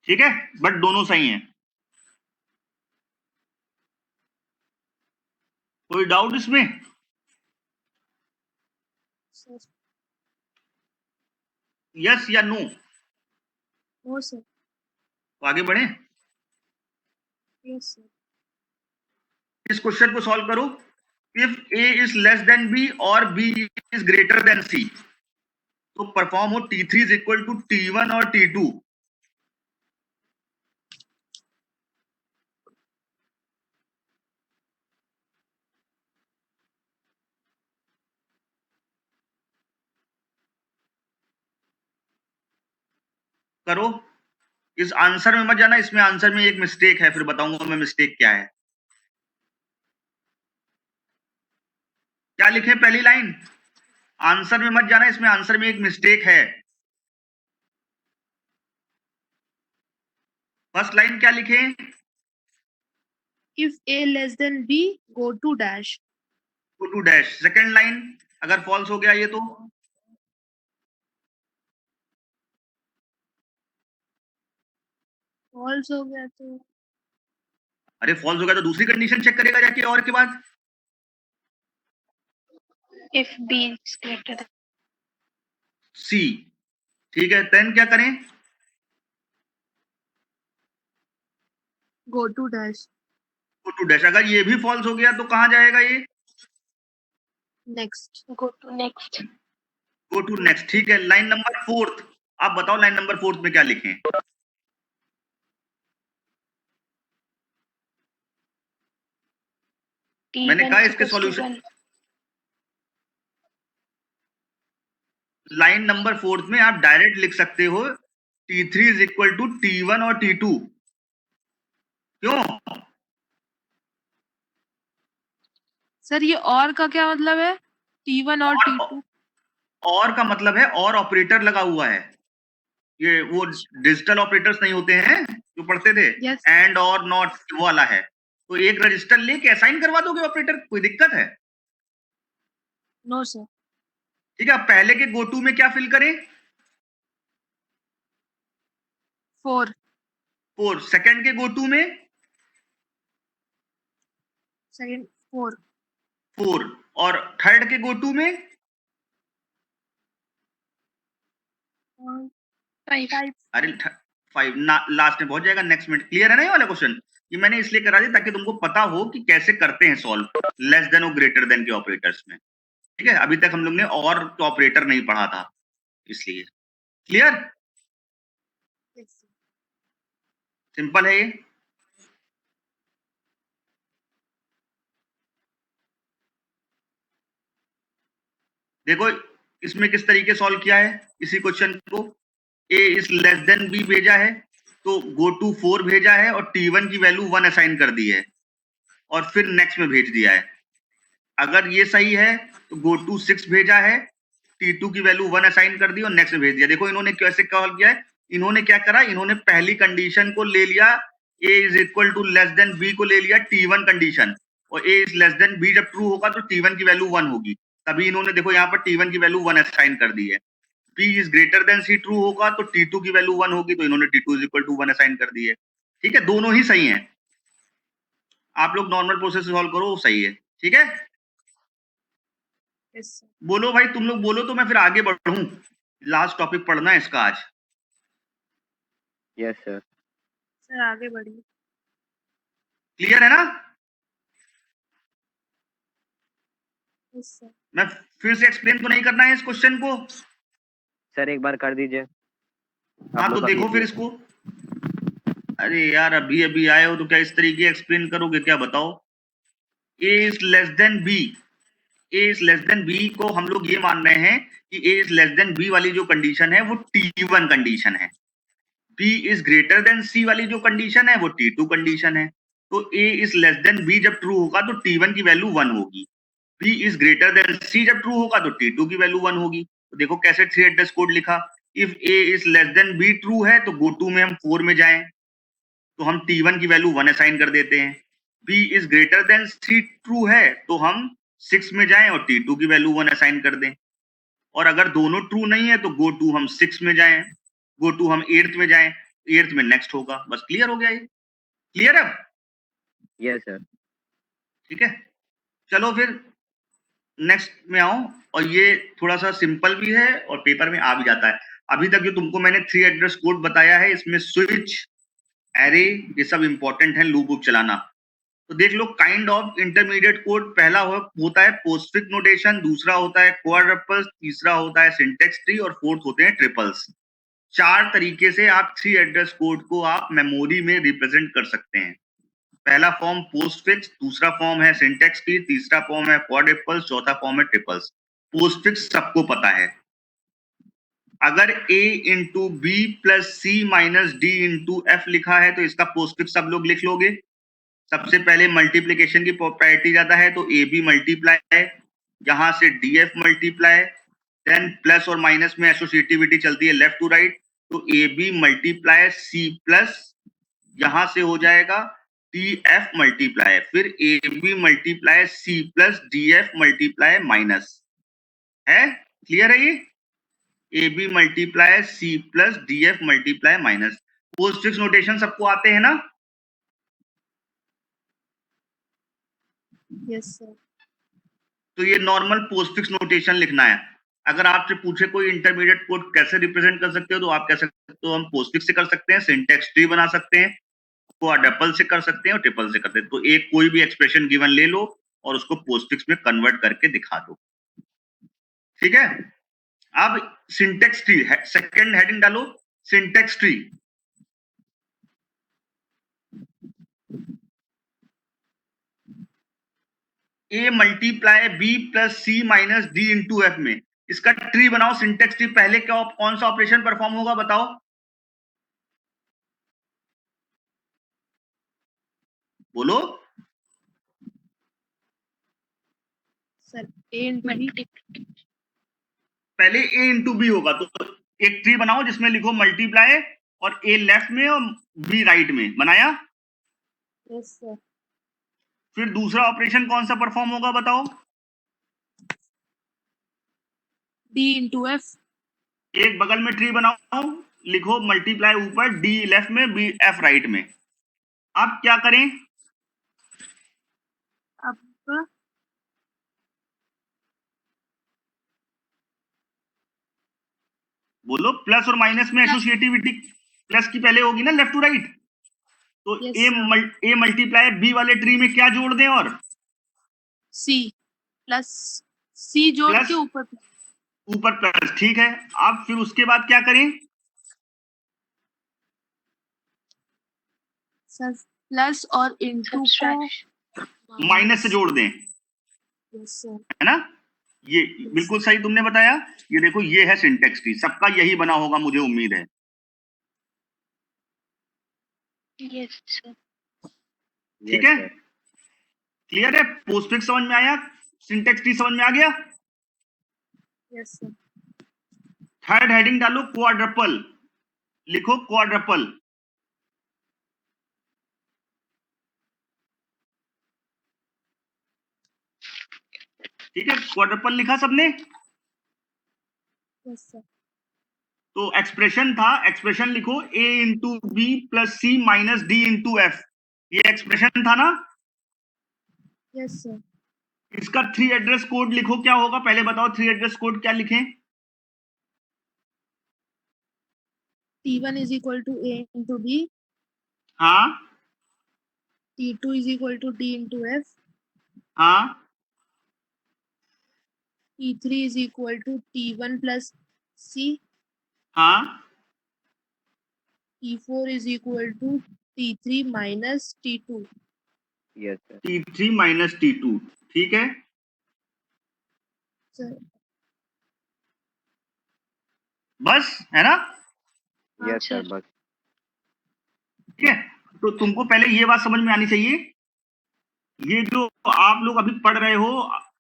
ठीक है, बट दोनों सही हैं। कोई डाउट इसमें? Sir. यस या नो? No sir. तो आगे बढ़े, Yes sir. इस क्वेश्चन को सॉल्व करो। If A is less than B और B is greater than C, तो परफॉर्म हो T3 is equal to T1 और T2। करो, इस आंसर में मत जाना, इसमें आंसर में एक मिस्टेक है, फिर बताऊंगा मैं मिस्टेक क्या है। क्या लिखे पहली लाइन? आंसर में मत जाना, इसमें आंसर में एक मिस्टेक है। फर्स्ट लाइन क्या लिखे? If A less than B, go to dash. Go to dash. Second line अगर फॉल्स हो गया ये तो False हो गया तो अरे फॉल्स हो गया तो दूसरी कंडीशन चेक करेगा जाके और के बाद। if B is greater than सी, ठीक है, देन क्या करें? go to dash. Go to dash. अगर ये भी फॉल्स हो गया तो कहां जाएगा ये? Next. go to next go to next, ठीक है। लाइन नंबर 4, आप बताओ लाइन नंबर 4 में क्या लिखें? मैंने T1 कहा is इसके equals to solution 1 line number 4 में आप डायरेक्ट लिख सकते हो T3 is equal to T1 और T2। क्यों? सर ये और का क्या मतलब है? T1 और T2 और का मतलब है और ऑपरेटर लगा हुआ है। ये वो डिजिटल ऑपरेटर्स नहीं होते हैं जो पढ़ते थे, Yes. एंड और नॉट, वो वाला है। तो एक रजिस्टर लेके असाइन करवा दोगे ऑपरेटर, कोई दिक्कत है? No sir. ठीक है, अब पहले के गो टू में क्या फिल करें? 4. 4। सेकंड के गो टू में Second 4. 4, और थर्ड के गो टू में 5 अरे 5 लास्ट में पहुंच जाएगा नेक्स्ट मिनट। क्लियर है ना ये वाला क्वेश्चन? ये मैंने इसलिए करा दिया ताकि तुमको पता हो कि कैसे करते हैं सॉल्व लेस देन और ग्रेटर देन के ऑपरेटर्स में, ठीक है। अभी तक हम लोग ने और तो ऑपरेटर नहीं पढ़ा था, इसलिए। क्लियर? Yes sir. सिंपल है ये। देखो इसमें किस तरीके सॉल्व किया है इसी क्वेश्चन को। A is less than B भेजा है, तो गो टू 4 भेजा है और T1 की वैल्यू 1 असाइन कर दी है, और फिर नेक्स्ट में भेज दिया है। अगर ये सही है तो गो टू 6 भेजा है, T2 की वैल्यू 1 असाइन कर दी और नेक्स्ट में भेज दिया। देखो इन्होंने कैसे सॉल्व किया है, इन्होंने क्या करा, इन्होंने पहली कंडीशन को ले लिया, A is equal to less than B को ले लिया T1 कंडीशन, और A is less than B जब ट्रू होगा तो T1 की वैल्यू 1 होगी, तभी इन्होंने देखो यहाँ पर T1 की वैल्यू 1 असाइन कर दी है। B is greater than C true होगा तो T2 की वैल्यू 1 होगी, तो इन्होंने T2 is equal to 1 assign कर दी है। ठीक है, दोनों ही सही हैं। आप लोग नॉर्मल प्रोसेस से सॉल्व करो, वो सही है, ठीक है। Yes sir. बोलो भाई, तुम लोग बोलो तो मैं फिर आगे बढ़ूं। लास्ट टॉपिक पढ़ना है इसका आज। Yes sir. सर आगे बढ़िए. क्लियर है ना? Yes, sir. मैं फिर से एक्सप्लेन तो नहीं करना है इस क्वेश्चन को? सर एक बार कर दीजिए। हाँ तो देखो फिर इसको। अरे यार अभी अभी आए हो तो क्या इस तरीके एक्सप्लेन करोगे क्या, बताओ? A is less than B, A is less than B को हम लोग ये मान रहे हैं कि A is less than B वाली जो कंडीशन है वो T1 कंडीशन है। B is greater than C वाली जो कंडीशन है वो T2 कंडीशन है। तो A is less than B जब ट्रू होगा तो T1 की वैल्यू 1 होगी। B is greater than C जब ट्रू होगा तो T2 की वैल्यू 1 होगी। तो देखो कैसे थ्री एड्रेस कोड लिखा। If A is less than B true है तो गो टू में हम 4 में जाएं, तो हम T1 की वैल्यू 1 असाइन कर देते हैं। B is greater than C true है तो हम 6 में जाएं और T2 की वैल्यू 1 असाइन कर दें। और अगर दोनों ट्रू नहीं है तो गो टू हम 6 में जाएं, गो टू हम 8th में जाएं, 8th में नेक्स्ट होगा। बस क्लियर हो गया ये? क्लियर है? Yes sir. ठीक है, चलो फिर नेक्स्ट में आओ। और ये थोड़ा सा सिंपल भी है और पेपर में आ भी जाता है। अभी तक जो तुमको मैंने थ्री एड्रेस कोड बताया है इसमें स्विच, एरे, ये सब इंपॉर्टेंट है लूप वूप चलाना। तो देख लो काइंड ऑफ इंटरमीडिएट कोड। पहला होता है पोस्टफिक्स नोटेशन, दूसरा होता है क्वाड्रपल्स, तीसरा होता है सिंटेक्स ट्री और फोर्थ होते हैं ट्रिपल्स। 4 तरीके से आप थ्री एड्रेस कोड को आप मेमोरी में रिप्रेजेंट कर सकते हैं। पहला फॉर्म पोस्टफिक्स, दूसरा फॉर्म है सिंटेक्स ट्री, तीसरा फॉर्म है क्वाड्रपल्स, चौथा फॉर्म है ट्रिपल्स। पोस्टफिक्स सबको पता है। अगर a into B plus C minus D into F लिखा है तो इसका पोस्टफिक्स सब लोग लिख लोगे। सबसे पहले मल्टीप्लिकेशन की प्रॉपर्टी जाता है तो ए बी मल्टीप्लाई, यहां से D F multiply, then plus और माइनस में एसोसिएटिविटी चलती है लेफ्ट टू राइट, तो A B multiply C plus, यहां से हो जाएगा डी एफ मल्टीप्लाई, फिर A B multiply C plus D F multiply minus. है क्लियर है ये? A B multiply C plus D F multiply minus. Postfix notation सबको आते हैं ना? Yes, sir. तो ये नॉर्मल पोस्टफिक्स नोटेशन लिखना है। अगर आपसे पूछे कोई इंटरमीडिएट कोड कैसे रिप्रेजेंट कर सकते हो तो आप कह सकते हो हम पोस्टफिक्स से कर सकते हैं, सिंटेक्स ट्री बना सकते हैं, क्वाड्रपल से कर सकते हैं और ट्रिपल से करते हैं। तो एक कोई भी एक्सप्रेशन गिवन ले लो और उसको पोस्टफिक्स में कन्वर्ट करके दिखा दो। ठीक है, अब सिंटेक्स ट्री सेकंड हेडिंग डालो, syntax tree. A multiply B plus C minus D into F में इसका ट्री बनाओ, सिंटेक्स ट्री। पहले क्या कौन सा ऑपरेशन परफॉर्म होगा बताओ? बोलो। Sir, A into B. पहले ए इंटू बी होगा, तो एक ट्री बनाओ जिसमें लिखो मल्टीप्लाई और ए लेफ्ट में और बी राइट में। बनाया? Yes, sir. फिर दूसरा ऑपरेशन कौन सा परफॉर्म होगा बताओ? D into F. एक बगल में ट्री बनाओ, लिखो मल्टीप्लाई ऊपर, डी लेफ्ट में, बी एफ राइट में। अब क्या करें? अब बोलो। प्लस और माइनस में एसोसिएटिविटी प्लस की पहले होगी ना लेफ्ट टू राइट। तो Yes, ए मल्टीप्लाई बी वाले ट्री में क्या जोड़ दें? और C plus C जोड़ Plus? के ऊपर ऊपर प्लस। ठीक है, अब फिर उसके बाद क्या करें? सर प्लस और इंटू को माइनस से जोड़ दें, Yes, sir. है ना? ये बिल्कुल सही तुमने बताया। ये देखो ये है सिंटेक्स ट्री, सबका यही बना होगा मुझे उम्मीद है। Yes, sir. ठीक है, क्लियर है? पोस्टफिक्स समझ में आया, सिंटेक्स ट्री समझ में आ गया। Yes, sir. थर्ड हेडिंग डालो क्वाड्रपल, लिखो क्वाड्रपल। ठीक है, क्वाड्रपल लिखा सबने? Yes, sir. तो एक्सप्रेशन था, एक्सप्रेशन लिखो a into B plus C minus D into F. ये एक्सप्रेशन था ना? Yes, sir. इसका थ्री एड्रेस कोड लिखो, क्या होगा पहले बताओ? थ्री एड्रेस कोड क्या लिखें? T1 is equal to A into B. हाँ T2 is equal to D into F. हाँ T3 is equal to T1 plus C. हाँ, T4 is equal to T3 minus T2. Yes sir. T3 minus T2, ठीक है। Sir, बस है ना? Yes sir sir. बस। ठीक है, तो तुमको पहले ये बात समझ में आनी चाहिए, ये जो आप लोग अभी पढ़ रहे हो,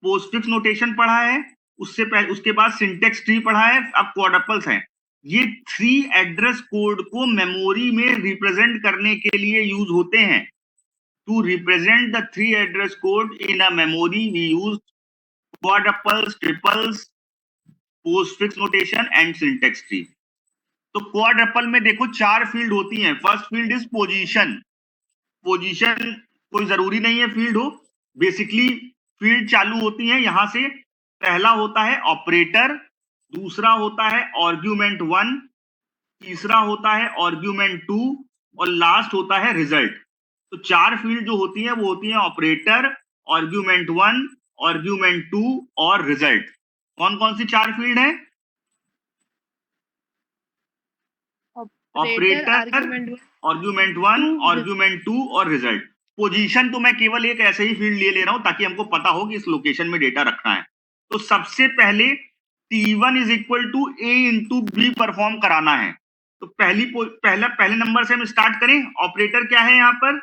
पोस्टफिक्स नोटेशन पढ़ा है, उससे पहले उसके बाद सिंटेक्स ट्री पढ़ा है, अब क्वाड्रपल्स हैं। ये 3 एड्रेस कोड को मेमोरी में रिप्रेजेंट करने के लिए यूज होते हैं। To represent the 3 address code in a memory we use quadruples, triples, postfix notation and syntax tree. तो क्वाड्रपल में देखो 4 फील्ड होती हैं। First field is position. Position कोई जरूरी नहीं है फील्ड हो, बेसिकली फील्ड चालू होती है यहां से। पहला होता है ऑपरेटर, दूसरा होता है आर्ग्यूमेंट 1, तीसरा होता है आर्ग्यूमेंट 2 और लास्ट होता है रिजल्ट। तो 4 फील्ड जो होती हैं वो होती हैं ऑपरेटर, आर्ग्यूमेंट 1, आर्ग्यूमेंट 2 और रिजल्ट। कौन कौन सी 4 फील्ड है? operator, operator, argument 1, argument 1, two, argument 2 और रिजल्ट। पोजीशन तो मैं केवल एक ऐसे ही फील्ड ले रहा हूं ताकि हमको पता हो कि इस लोकेशन में डेटा रखना है। तो सबसे पहले T1 is equal to A into B perform कराना है। तो पहले नंबर से हम स्टार्ट करें। ऑपरेटर क्या है यहाँ पर?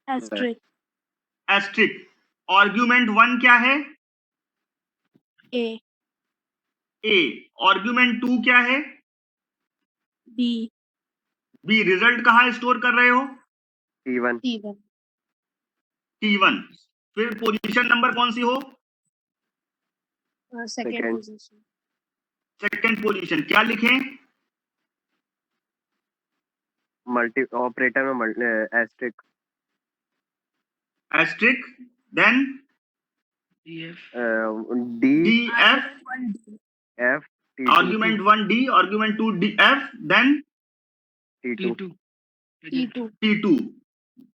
asterisk, asterisk. आर्ग्यूमेंट 1 क्या है? A, A। आर्ग्यूमेंट 2 क्या है? B, B। रिजल्ट कहाँ स्टोर कर रहे हो? T1 T1, T1। फिर पोजीशन नंबर कौन सी हो? second Second. position, second position. क्या लिखें? मल्टी ऑपरेटर में asterisk asterisk. Then DF, D D F। F argument 1 D, argument 2 D F, then T2 T2, T2, T2।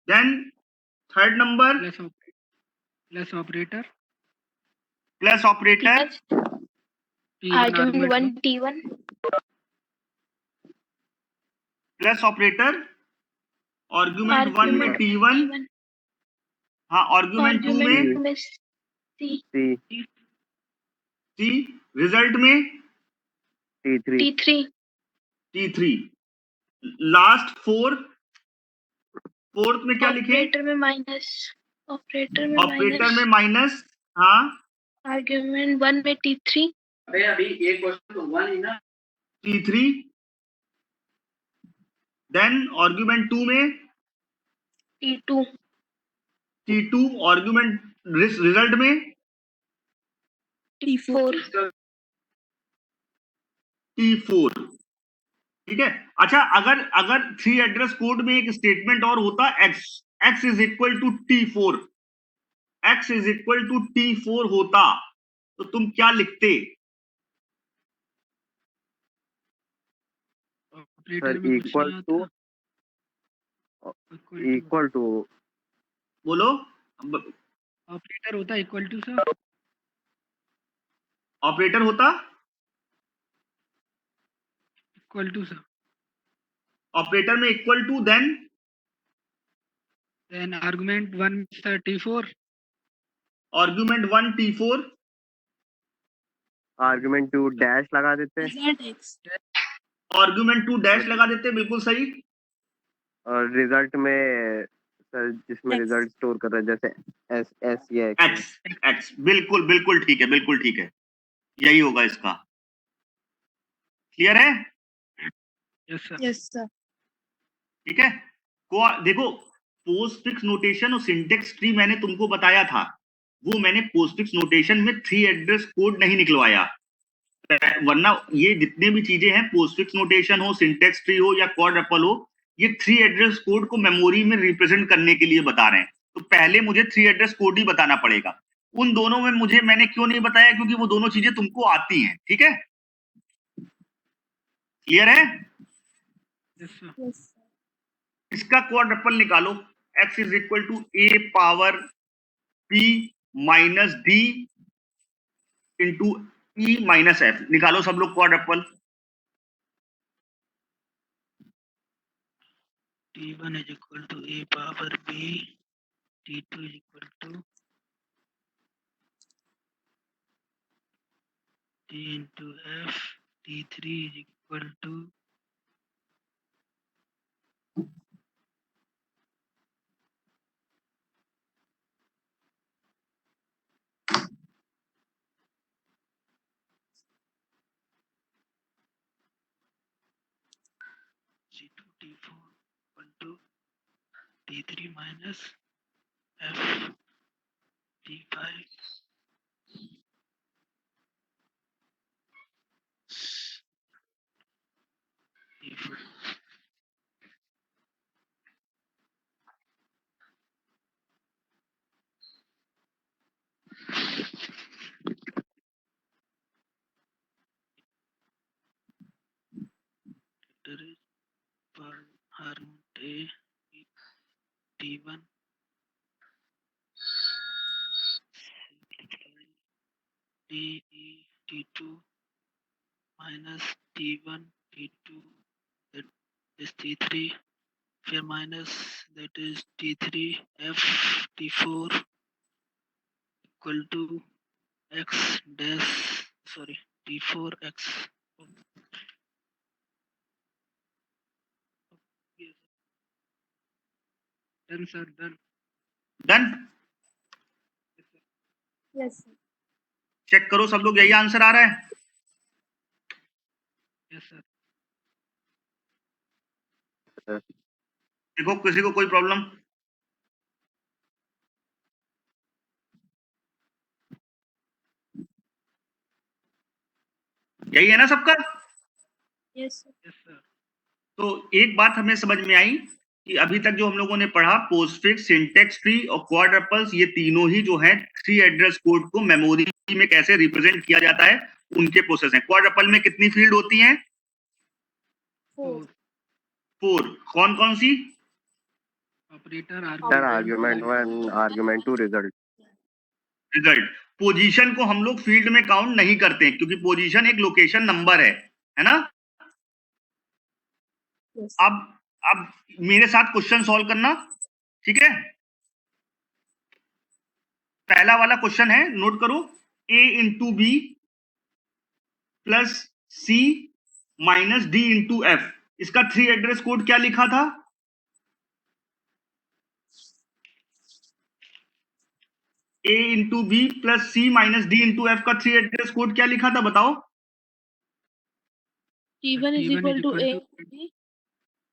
Then third number plus operator, plus operator, T1 Argument 1 1, T1. Plus operator, argument 1 में Argument T1, T1. हाँ argument 2 में Argument में C. C C, result में T3 T3. T3। Last fourth में क्या लिखे? Operator में minus. Operator में ऑपरेटर minus. में माइनस, हाँ Argument 1 में T3. T3। देन आर्ग्यूमेंट 2 में T2. T2। आर्ग्यूमेंट रिजल्ट में T4. T4। ठीक है। अच्छा, अगर 3 एड्रेस कोड में एक स्टेटमेंट और होता, x is equal to T4, x is equal to T4 होता, तो तुम क्या लिखते? operator सर में कुछ इक्वल नहीं टू आता, इक्वल टू बोलो। operator होता equal to sir, ऑपरेटर होता, equal to sir, ऑपरेटर में equal to, then then argument 1 sir T4, argument 1 T4, argument 2 dash लगा देते हैं result X, आर्ग्यूमेंट 2 डैश लगा देते, बिल्कुल सही। और रिजल्ट में सर जिसमें X. रिजल्ट स्टोर कर रहा है जैसे एस एस या एक्स, बिल्कुल बिल्कुल ठीक है, बिल्कुल ठीक है, यही होगा इसका। क्लियर है? yes sir, yes sir, ठीक है। देखो, पोस्टफिक्स नोटेशन और सिंटेक्स ट्री मैंने तुमको बताया था, वो मैंने पोस्टफिक्स नोटेशन में 3 एड्रेस कोड नहीं निकलवाया, वरना ये जितने भी चीजें हैं, पोस्टफिक्स नोटेशन हो, सिंटेक्स ट्री हो या क्वाड्रपल हो, ये 3 एड्रेस कोड को मेमोरी में रिप्रेजेंट करने के लिए बता रहे हैं। तो पहले मुझे 3 एड्रेस कोड ही बताना पड़ेगा। उन दोनों में मैंने क्यों नहीं बताया? क्योंकि वो दोनों चीजें तुमको आती हैं। ठीक है, क्लियर है? yes sir, yes sir, इसका क्वाड्रपल निकालो। x is equal to a power p minus D into E minus F. निकालो सब लोग quadruple. T1 is equal to A power B, T2 is equal to T into F, T3 is equal to C2, T4 equal to T3 minus F, T5, T4. There is for harmonic A, T1, D, E, T2 minus T1, T2, that is T3, फिर minus that is T3, F, T4 equal to X dash, sorry, T4 X. Done, sir, done. Done. Yes, sir. Check करो सब लोग, यही answer आ रहा है। Yes, sir. देखो किसी को कोई प्रॉब्लम? यही है ना सबका? Yes, sir. Yes, sir. तो एक बात हमें समझ में आई कि अभी तक जो हम लोगों ने पढ़ा, पोस्टफिक्स, सिंटेक्स ट्री और क्वाड्रपल्स, ये तीनों ही जो है थ्री एड्रेस कोड को मेमोरी में कैसे रिप्रेजेंट किया जाता है, उनके प्रोसेस हैं। क्वाड्रपल में कितनी फील्ड होती हैं? 4. 4। कौन कौन सी? Operator, sir argument 1, argument 2, result. Result. Position को हम लोग फील्ड में काउंट नहीं करते क्योंकि पोजीशन एक लोकेशन नंबर है ना? Yes. अब मेरे साथ क्वेश्चन सॉल्व करना, ठीक है? पहला वाला क्वेश्चन है, नोट करो, a into B plus C minus D into F. इसका थ्री एड्रेस कोड क्या लिखा था? a into B plus C minus D into F का थ्री एड्रेस कोड क्या लिखा था, बताओ? T1 is equal to A B.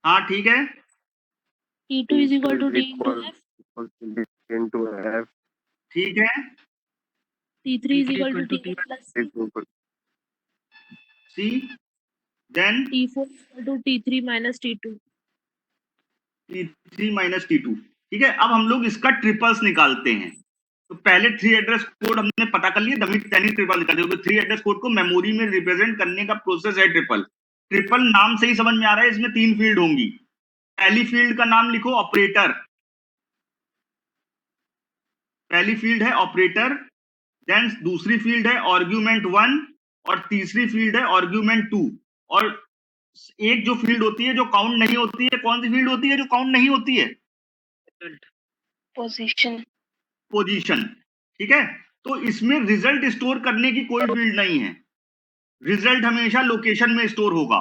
हाँ ठीक है। T2 is equal to D into F. into F, ठीक है। T3 is equal to T plus C. C then T4 is equal to T3 minus T2. T3 minus T2। ठीक है, अब हम लोग इसका ट्रिपल्स निकालते हैं। तो पहले थ्री एड्रेस कोड हमने पता कर लिया, ट्रिपल निकाल दिया। थ्री एड्रेस कोड को मेमोरी में रिप्रेजेंट करने का प्रोसेस है ट्रिपल। ट्रिपल नाम से ही समझ में आ रहा है, इसमें तीन फील्ड होंगी। पहली फील्ड का नाम लिखो ऑपरेटर, पहली फील्ड है ऑपरेटर। देन दूसरी फील्ड है आर्ग्यूमेंट 1 और तीसरी फील्ड है आर्ग्यूमेंट 2। और एक जो फील्ड होती है जो काउंट नहीं होती है, कौन सी फील्ड होती है जो काउंट नहीं होती है? पोजीशन। पोजीशन। ठीक है, तो इसमें रिजल्ट स्टोर करने की कोई फील्ड नहीं है, रिजल्ट हमेशा लोकेशन में स्टोर होगा।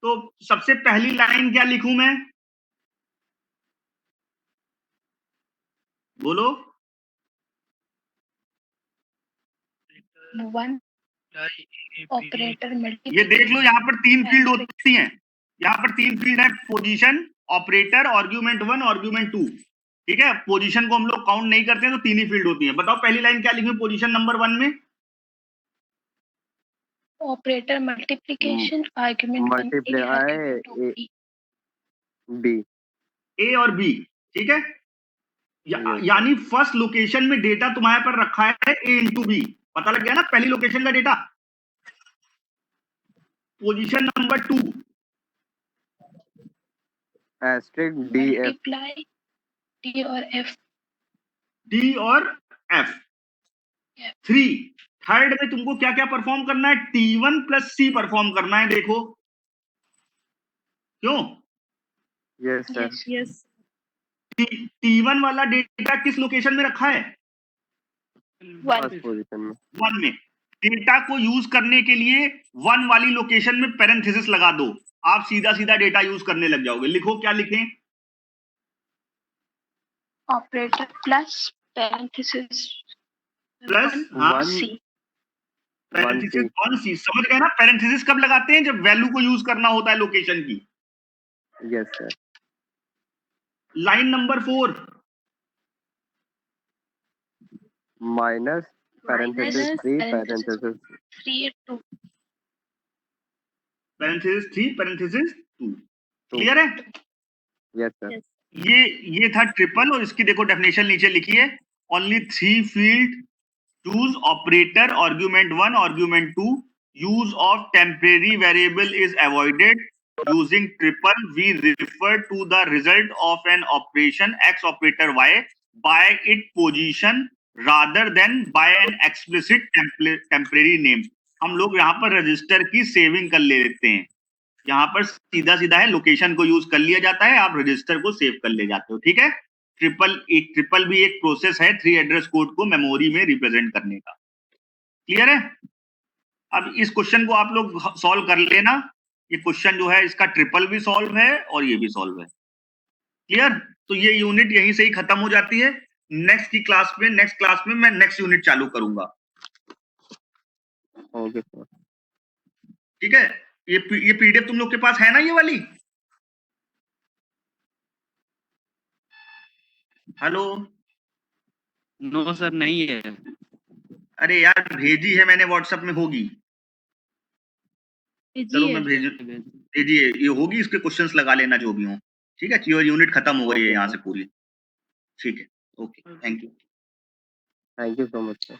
तो सबसे पहली लाइन क्या लिखूं मैं, बोलो? 1 ऑपरेटर मल्टीप्लिकेशन। ये देख लो, यहाँ पर तीन फील्ड होती हैं, यहाँ पर तीन फील्ड है, पोजीशन, ऑपरेटर, आर्ग्यूमेंट 1, आर्ग्यूमेंट 2। ठीक है, पोजीशन को हम लोग काउंट नहीं करते हैं तो तीन ही फील्ड होती हैं। बताओ पहली लाइन क्या लिखूं पोजीशन नंबर 1 में? Operator multiplication argument multiply B, A और बी। ठीक है, यानी फर्स्ट लोकेशन में डेटा तुम्हारे पर रखा है ए इंटू बी। पता लग गया ना पहली लोकेशन का data? Position number 2 asterisk D F, multiply D और एफ। डी और एफ। 3 थर्ड में तुमको क्या क्या परफॉर्म करना है, T1 प्लस सी परफॉर्म करना है। देखो क्यों, Yes, sir. Yes. Yes. T1 वाला डेटा किस लोकेशन में रखा है, One. First position में. 1 में। डेटा को यूज करने के लिए 1 वाली लोकेशन में पैरेंथेसिस लगा दो, आप सीधा सीधा डेटा यूज करने लग जाओगे। लिखो, क्या लिखें, Operator plus parenthesis. Plus One. हाँ One. C. पैरेंथेसिस 1C, समझ गए ना। पैरेंथेसिस कब लगाते हैं, जब वैल्यू को यूज करना होता है लोकेशन की। Yes, sir. Line number 4, Minus parenthesis Minus 3 parenthesis. parenthesis 3 2. Parenthesis 3 parenthesis 2। 2. Clear है। Yes, sir. Yes. ये था ट्रिपल, और इसकी देखो डेफिनेशन नीचे लिखी है। Only 3 field, choose operator, argument 1 argument 2, use of temporary variable is avoided. Using triple, we refer to the result of an operation x operator y by its position rather than by an explicit temporary name. हम लोग यहाँ पर register की saving कर लेते हैं, यहाँ पर सीधा सीधा है, लोकेशन को यूज कर लिया जाता है, आप रजिस्टर को सेव कर ले जाते हो। ठीक है, ट्रिपल भी एक प्रोसेस है 3 एड्रेस कोड को मेमोरी में रिप्रेजेंट करने का। क्लियर है। अब इस क्वेश्चन को आप लोग सॉल्व कर लेना। ये क्वेश्चन जो है इसका ट्रिपल भी सॉल्व है और ये भी सॉल्व है। क्लियर। तो ये यूनिट यहीं से ही खत्म हो जाती है। नेक्स्ट क्लास में मैं नेक्स्ट यूनिट चालू करूंगा। Okay, sir. ठीक है, ये पीडीएफ तुम लोग के पास है ना, ये वाली। हेलो, नो सर नहीं है। अरे यार भेजी है मैंने व्हाट्सएप में, होगी। चलो मैं भेजिए, ये होगी, इसके क्वेश्चंस लगा लेना जो भी हो। ठीक है, यूनिट खत्म हो गई है यहाँ से पूरी। ठीक है, okay, thank you. Thank you so much, sir.